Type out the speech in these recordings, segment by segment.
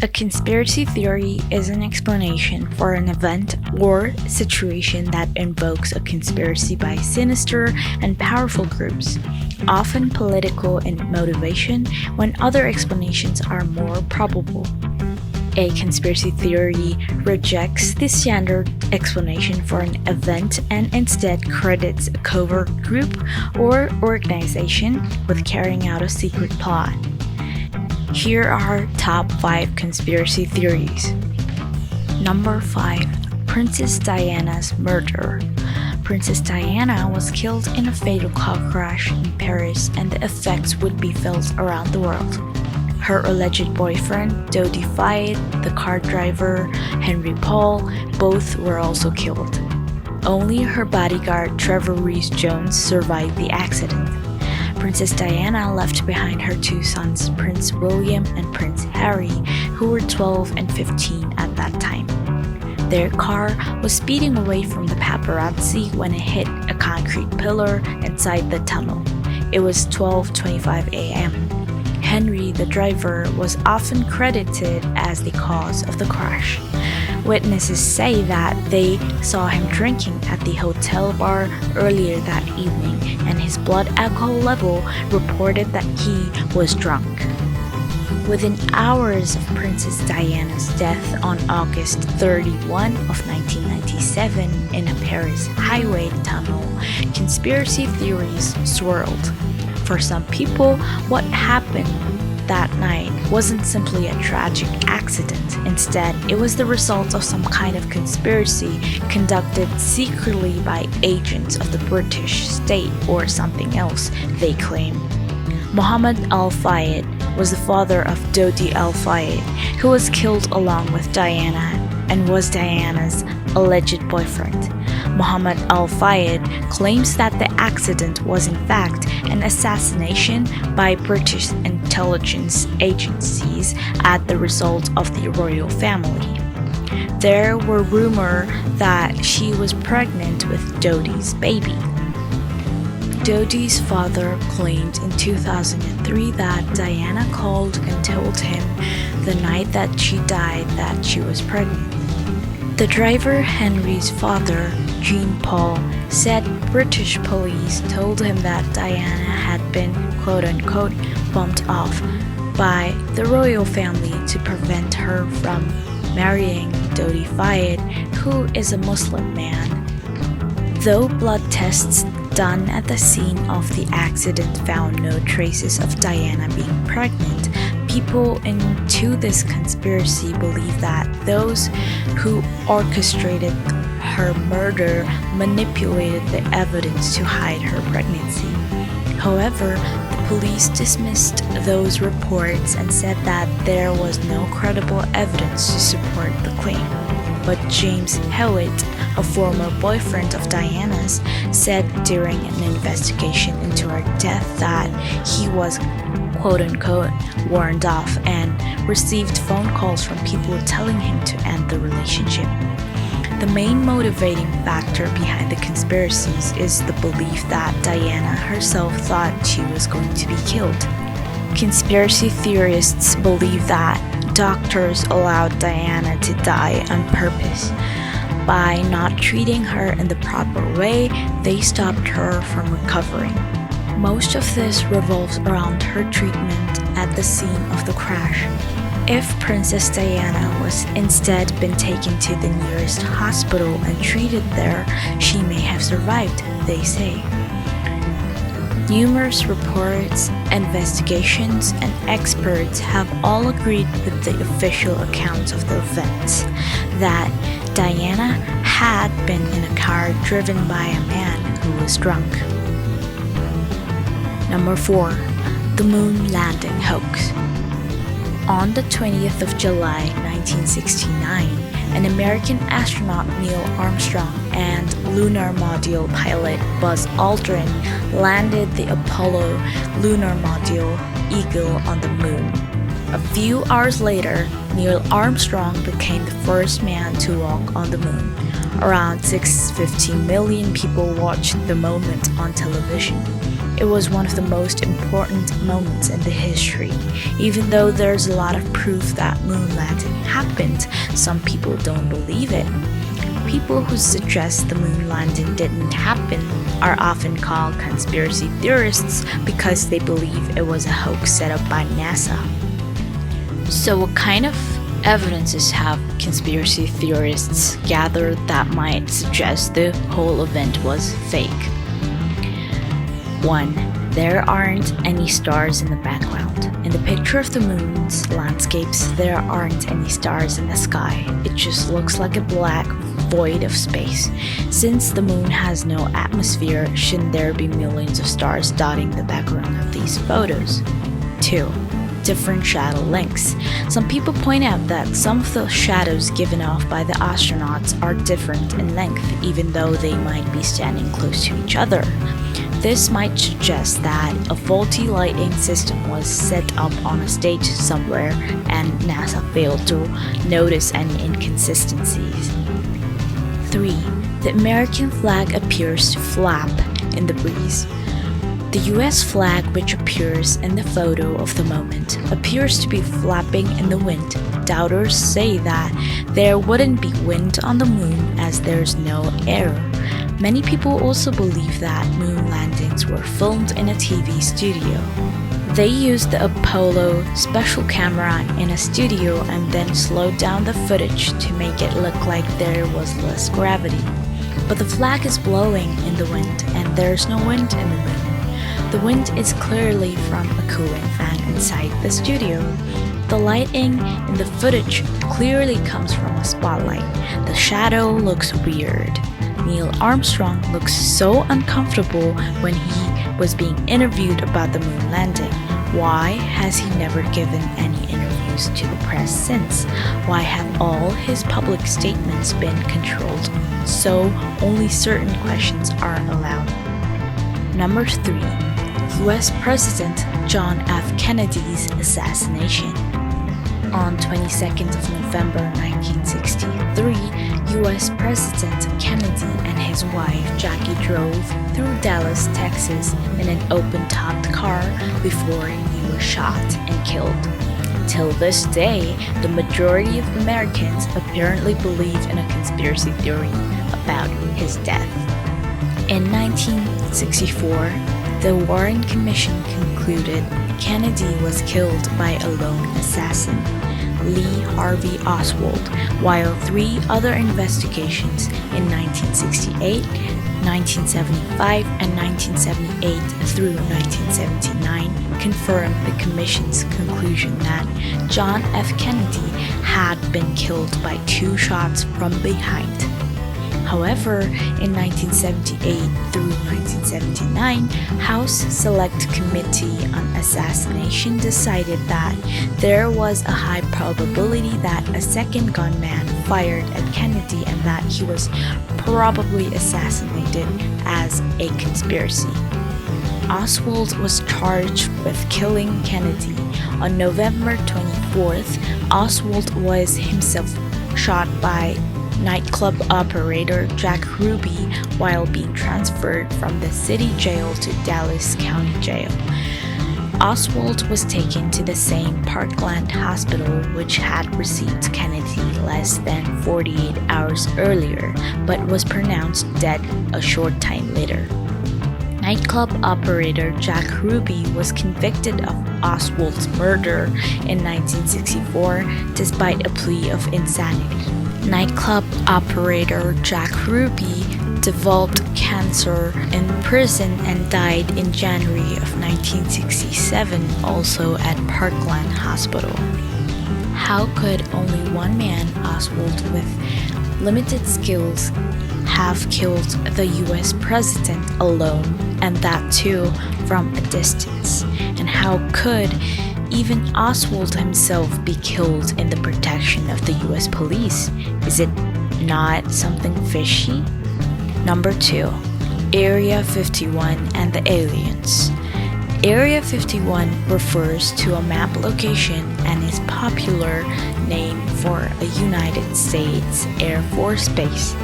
A conspiracy theory is an explanation for an event or situation that invokes a conspiracy by sinister and powerful groups, often political in motivation, when other explanations are more probable. A conspiracy theory rejects the standard explanation for an event and instead credits a covert group or organization with carrying out a secret plot. Here are top 5 conspiracy theories. Number 5. Princess Diana's murder. Princess Diana was killed in a fatal car crash in Paris, and the effects would be felt around the world. Her alleged boyfriend, Dodi Fayed, the car driver, Henry Paul, both were also killed. Only her bodyguard, Trevor Rees-Jones, survived the accident. Princess Diana left behind her 2 sons, Prince William and Prince Harry, who were 12 and 15 at that time. Their car was speeding away from the paparazzi when it hit a concrete pillar inside the tunnel. It was 12:25 a.m. Henry, the driver, was often credited as the cause of the crash. Witnesses say that they saw him drinking at the hotel bar earlier that evening, and his blood alcohol level reported that he was drunk. Within hours of Princess Diana's death on August 31 of 1997 in a Paris highway tunnel, conspiracy theories swirled. For some people, what happened that night wasn't simply a tragic accident. Instead, it was the result of some kind of conspiracy conducted secretly by agents of the British state or something else, they claim. Mohammed Al-Fayed was the father of Dodi Al-Fayed, who was killed along with Diana and was Diana's alleged boyfriend. Mohammed Al-Fayed claims that the accident was in fact an assassination by British intelligence agencies as the result of the royal family. There were rumors that she was pregnant with Dodi's baby. Dodi's father claimed in 2003 that Diana called and told him the night that she died that she was pregnant. The driver, Henry's father, Jean Paul, said British police told him that Diana had been quote-unquote bumped off by the royal family to prevent her from marrying Dodi Fayed, who is a Muslim man. Though blood tests done at the scene of the accident found no traces of Diana being pregnant, people into this conspiracy believe that those who orchestrated her murder manipulated the evidence to hide her pregnancy. However, the police dismissed those reports and said that there was no credible evidence to support the claim. But James Hewitt, a former boyfriend of Diana's, said during an investigation into her death that he was quote-unquote warned off and received phone calls from people telling him to end the relationship. The main motivating factor behind the conspiracies is the belief that Diana herself thought she was going to be killed. Conspiracy theorists believe that doctors allowed Diana to die on purpose. By not treating her in the proper way, they stopped her from recovering. Most of this revolves around her treatment at the scene of the crash. If Princess Diana was instead been taken to the nearest hospital and treated there, she may have survived, they say. Numerous reports, investigations, and experts have all agreed with the official accounts of the events that Diana had been in a car driven by a man who was drunk. Number 4. The Moon Landing Hoax. On the 20th of July 1969, an American astronaut Neil Armstrong and lunar module pilot Buzz Aldrin landed the Apollo lunar module Eagle on the moon. A few hours later, Neil Armstrong became the first man to walk on the moon. Around 650 million people watched the moment on television. it was one of the most important moments in the history. Even though there's a lot of proof that moon landing happened, some people don't believe it. People who suggest the moon landing didn't happen are often called conspiracy theorists because they believe it was a hoax set up by NASA. So what kind of evidences have conspiracy theorists gathered that might suggest the whole event was fake? 1. There aren't any stars in the background. In the picture of the moon's landscapes, there aren't any stars in the sky. It just looks like a black void of space. Since the moon has no atmosphere, shouldn't there be millions of stars dotting the background of these photos? 2. Different shadow lengths. Some people point out that some of the shadows given off by the astronauts are different in length, even though they might be standing close to each other. This might suggest that a faulty lighting system was set up on a stage somewhere and NASA failed to notice any inconsistencies. 3. The American flag appears to flap in the breeze. The US flag, which appears in the photo of the moment, appears to be flapping in the wind. Doubters say that there wouldn't be wind on the moon as there's no air. Many people also believe that moon landings were filmed in a TV studio. They used the Apollo special camera in a studio and then slowed down the footage to make it look like there was less gravity. But the flag is blowing in the wind and there's no wind in the moon. The wind is clearly from a cooling fan inside the studio. The lighting in the footage clearly comes from a spotlight. The shadow looks weird. Neil Armstrong looks so uncomfortable when he was being interviewed about the moon landing. Why has he never given any interviews to the press since? Why have all his public statements been controlled so only certain questions are allowed? Number 3. US President John F. Kennedy's assassination. On 22nd of November 1963, US President Kennedy and his wife Jackie drove through Dallas, Texas in an open-topped car before he was shot and killed. Till this day, the majority of Americans apparently believe in a conspiracy theory about his death. In 1964, the Warren Commission concluded Kennedy was killed by a lone assassin, Lee Harvey Oswald, while 3 other investigations in 1968, 1975, and 1978 through 1979 confirmed the Commission's conclusion that John F. Kennedy had been killed by 2 shots from behind. However, in 1978 through 1979, House Select Committee on Assassination decided that there was a high probability that a second gunman fired at Kennedy and that he was probably assassinated as a conspiracy. Oswald was charged with killing Kennedy. On November 24th, Oswald was himself shot by nightclub operator Jack Ruby while being transferred from the city jail to Dallas County Jail. Oswald was taken to the same Parkland hospital which had received Kennedy less than 48 hours earlier, but was pronounced dead a short time later. Nightclub operator Jack Ruby was convicted of Oswald's murder in 1964 despite a plea of insanity. Nightclub operator Jack Ruby developed cancer in prison and died in January of 1967, also at Parkland Hospital. How could only one man, Oswald, with limited skills, have killed the US president alone, and that too from a distance? And how could even Oswald himself be killed in the protection of the US police? Is it not something fishy? Number 2. Area 51 and the aliens. Area 51 refers to a map location and is popular name for a United States Air Force base.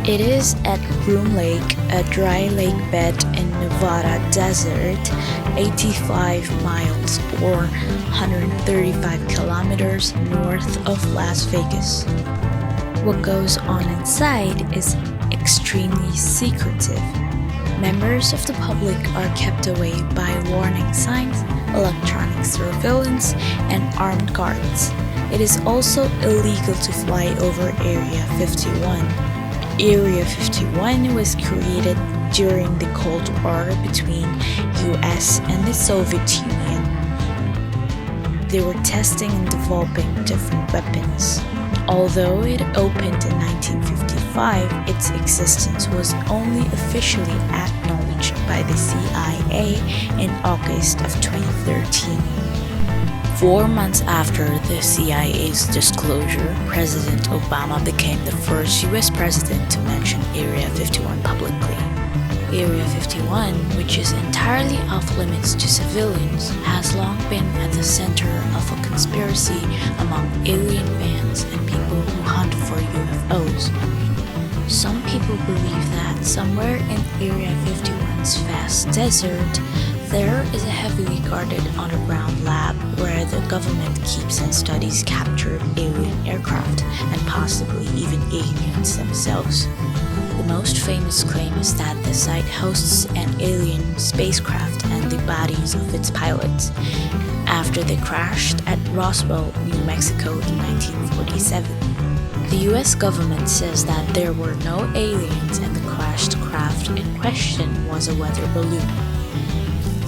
It is at Groom Lake, a dry lake bed in Nevada desert, 85 miles or 135 kilometers north of Las Vegas. What goes on inside is extremely secretive. Members of the public are kept away by warning signs, electronic surveillance, and armed guards. It is also illegal to fly over Area 51. Area 51 was created during the Cold War between US and the Soviet Union. They were testing and developing different weapons. Although it opened in 1955, its existence was only officially acknowledged by the CIA in August of 2013. 4 months after the CIA's disclosure, President Obama became the first US president to mention Area 51 publicly. Area 51, which is entirely off limits to civilians, has long been at the center of a conspiracy among alien fans and people who hunt for UFOs. Some people believe that somewhere in Area 51's vast desert, there is a heavily guarded underground lab where the government keeps and studies captured alien aircraft and possibly even aliens themselves. The most famous claim is that the site hosts an alien spacecraft and the bodies of its pilots after they crashed at Roswell, New Mexico in 1947. The US government says that there were no aliens and the crashed craft in question was a weather balloon.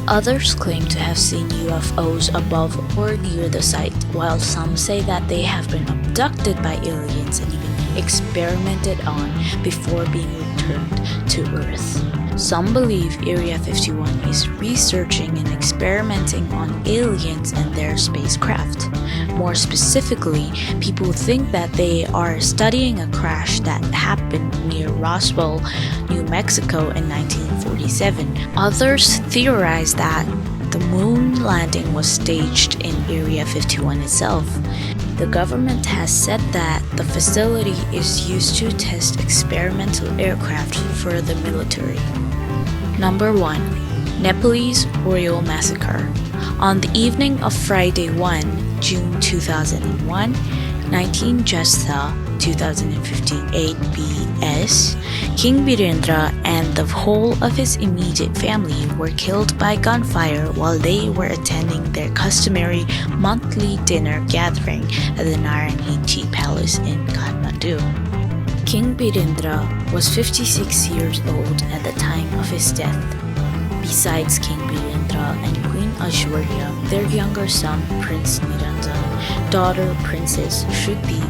Others claim to have seen UFOs above or near the site, while some say that they have been abducted by aliens and even experimented on before being returned to Earth. Some believe Area 51 is researching and experimenting on aliens and their spacecraft. More specifically, people think that they are studying a crash that happened near Roswell, New Mexico in 1947. Others theorize that the moon landing was staged in Area 51 itself. The government has said that the facility is used to test experimental aircraft for the military. Number 1. Nepalese Royal Massacre. On the evening of Friday 1, June 2001, 19 Shrestha 2058 BS, King Birendra and the whole of his immediate family were killed by gunfire while they were attending their customary monthly dinner gathering at the Naranhiti Palace in Kathmandu. King Birendra was 56 years old at the time of his death. Besides King Birendra and Queen Aishwarya, their younger son Prince Niranjan, daughter Princess Riti,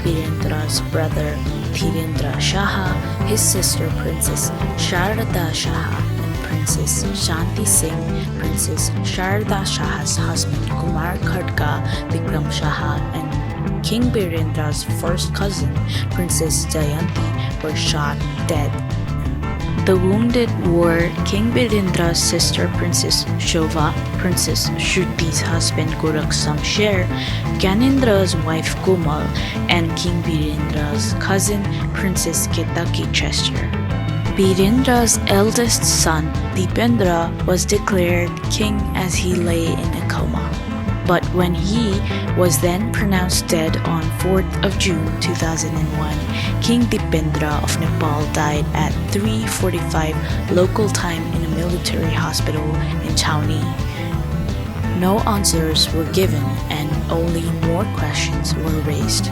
Birendra's brother Dhirendra Shaha, his sister Princess Sharda Shaha, and Princess Shanti Singh, Princess Sharda Shaha's husband Kumar Khadka Bikram Shaha, and King Birendra's first cousin, Princess Jayanti, were shot dead. The wounded were King Birendra's sister Princess Shobha, Princess Shruti's husband Gorakh Samsher, Gyanindra's wife Komal, and King Birendra's cousin Princess Ketaki Chester. Birendra's eldest son Dipendra was declared king as he lay in a coma. But when he was then pronounced dead on 4th of June 2001, King Dipendra of Nepal died at 3:45 local time in a military hospital in Chhaoni. No answers were given and only more questions were raised.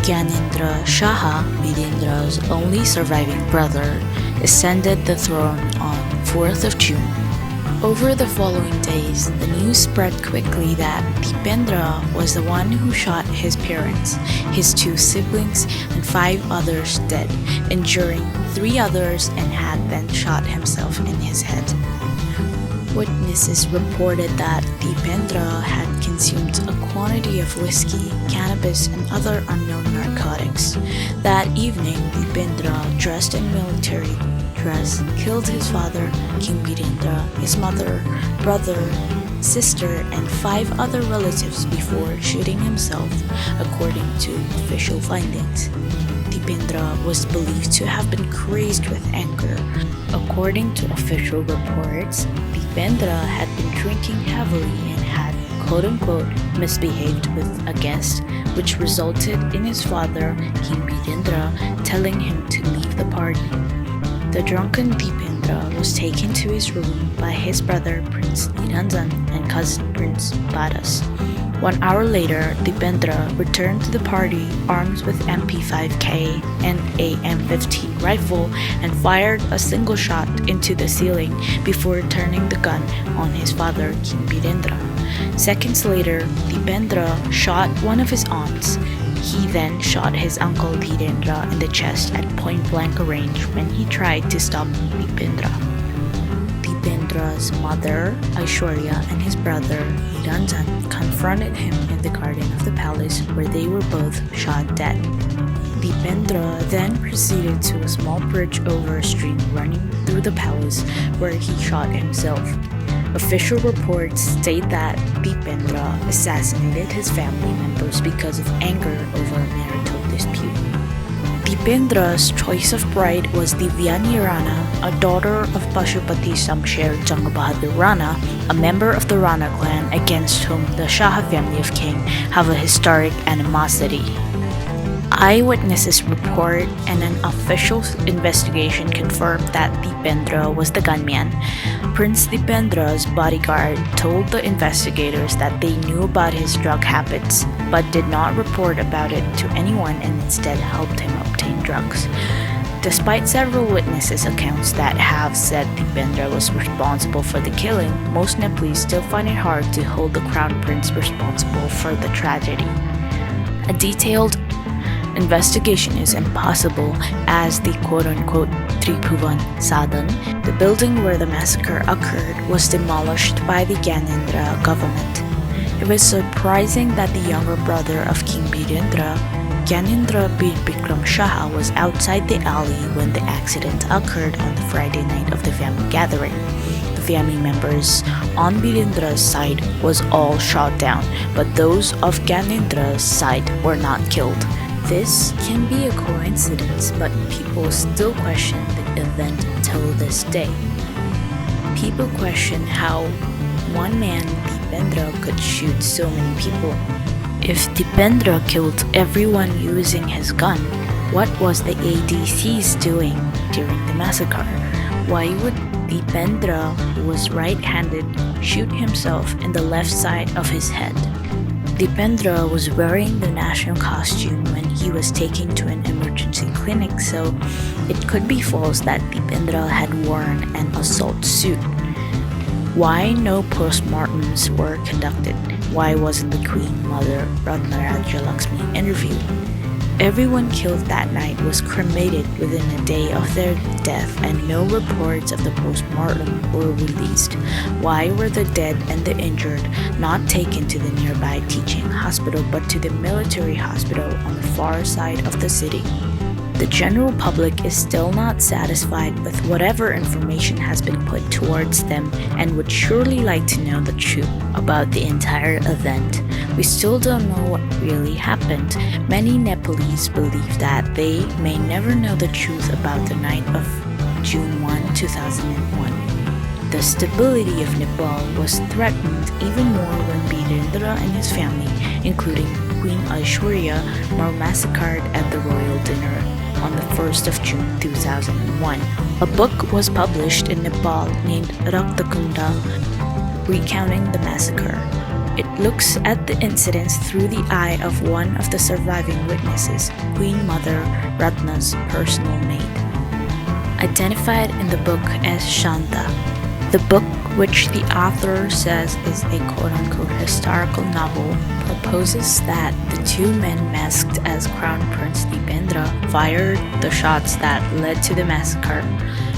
Gyanendra Shaha, Birendra's only surviving brother, ascended the throne on 4th of June. Over the following days, the news spread quickly that Dipendra was the one who shot his parents, his 2 siblings, and 5 others dead, injuring 3 others and had then shot himself in his head. Witnesses reported that Dipendra had consumed a quantity of whiskey, cannabis, and other unknown narcotics. That evening, Dipendra, dressed in military dress, killed his father, King Birendra, his mother, brother, sister, and 5 other relatives before shooting himself, according to official findings. Dipendra was believed to have been crazed with anger. According to official reports, Dipendra had been drinking heavily and had quote-unquote misbehaved with a guest, which resulted in his father, King Bidendra, telling him to leave the party. The drunken Dipendra was taken to his room by his brother Prince Niranjan and cousin Prince Baras. 1 hour later, Dipendra returned to the party armed with MP5K and a M15 rifle and fired a single shot into the ceiling before turning the gun on his father, King Bidendra. Seconds later, Dipendra shot one of his aunts. He then shot his uncle Dhirendra in the chest at point-blank range when he tried to stop Dipendra. Dipendra's mother, Aishwarya, and his brother, Niranjan, confronted him in the garden of the palace where they were both shot dead. Dipendra then proceeded to a small bridge over a stream running through the palace where he shot himself. Official reports state that Dipendra assassinated his family members because of anger over a marital dispute. Dipendra's choice of bride was Divyani Rana, a daughter of Pashupati Samsher Jangabahadur Rana, a member of the Rana clan against whom the Shah family of King have a historic animosity. Eyewitnesses report and an official investigation confirmed that Dipendra was the gunman. Prince Dipendra's bodyguard told the investigators that they knew about his drug habits but did not report about it to anyone and instead helped him obtain drugs. Despite several witnesses' accounts that have said Dipendra was responsible for the killing, most Nepalis still find it hard to hold the crown prince responsible for the tragedy. A detailed investigation is impossible as the quote-unquote Tribhuvan Sadan, the building where the massacre occurred, was demolished by the Gyanendra government. It was surprising that the younger brother of King Bidendra, Gyanendra Bir Bikram Shah, was outside the alley when the accident occurred on the Friday night of the family gathering. The family members on Birendra's side was all shot down, but those of Gyanendra's side were not killed. This can be a coincidence, but people still question the event till this day. People question how one man, Dipendra, could shoot so many people. If Dipendra killed everyone using his gun, what was the ADCs doing during the massacre? Why would Dipendra, who was right-handed, shoot himself in the left side of his head? Dipendra was wearing the national costume when he was taken to an emergency clinic, so it could be false that Dipendra had worn an assault suit. Why no postmortems were conducted? Why wasn't the Queen Mother Ratnaraja Lakshmi interviewed? Everyone killed that night was cremated within a day of their death and no reports of the postmortem were released. Why were the dead and the injured not taken to the nearby teaching hospital but to the military hospital on the far side of the city? The general public is still not satisfied with whatever information has been put towards them and would surely like to know the truth about the entire event. We still don't know what really happened. Many Nepalese believe that they may never know the truth about the night of June 1, 2001. The stability of Nepal was threatened even more when Birendra and his family, including Queen Aishwarya, were massacred at the royal dinner on the 1st of June 2001. A book was published in Nepal named Raktakunda, recounting the massacre. It looks at the incidents through the eye of one of the surviving witnesses, Queen Mother Ratna's personal maid. Identified in the book as Shanta, the book, which the author says is a quote-unquote historical novel, proposes that the two men masked as Crown Prince Dipendra fired the shots that led to the massacre.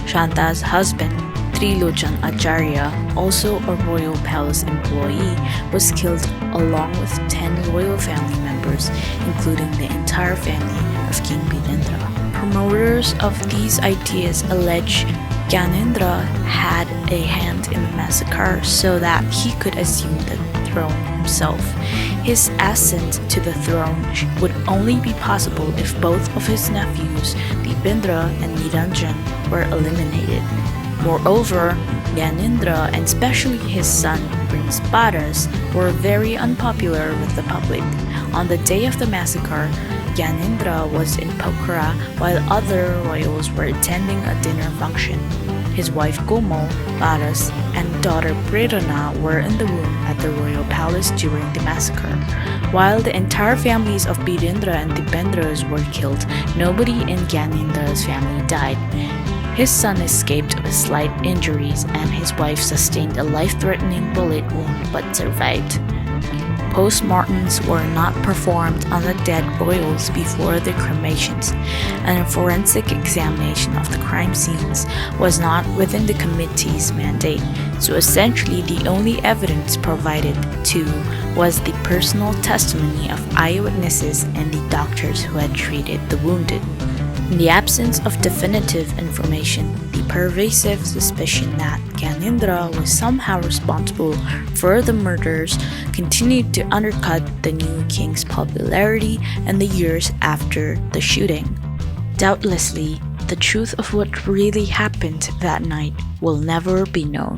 Shanta's husband, Trilochan Acharya, also a royal palace employee, was killed along with 10 royal family members, including the entire family of King Bidendra. Promoters of these ideas allege Gyanendra had a hand in the massacre so that he could assume the throne himself. His ascent to the throne would only be possible if both of his nephews, Dipendra and Niranjan, were eliminated. Moreover, Gyanendra and especially his son Prince Paras were very unpopular with the public. On the day of the massacre, Gyanendra was in Pokhara while other royals were attending a dinner function. His wife Komal, Paras, and daughter Prerana were in the room at the royal palace during the massacre. While the entire families of Birendra and Dipendras were killed, nobody in Gyanendra's family died. His son escaped with slight injuries and his wife sustained a life-threatening bullet wound but survived. Postmortems were not performed on the dead royals before the cremations, and a forensic examination of the crime scenes was not within the committee's mandate, so essentially the only evidence provided to was the personal testimony of eyewitnesses and the doctors who had treated the wounded. In the absence of definitive information, the pervasive suspicion that Gyanendra was somehow responsible for the murders continued to undercut the new king's popularity in the years after the shooting. Doubtlessly, the truth of what really happened that night will never be known.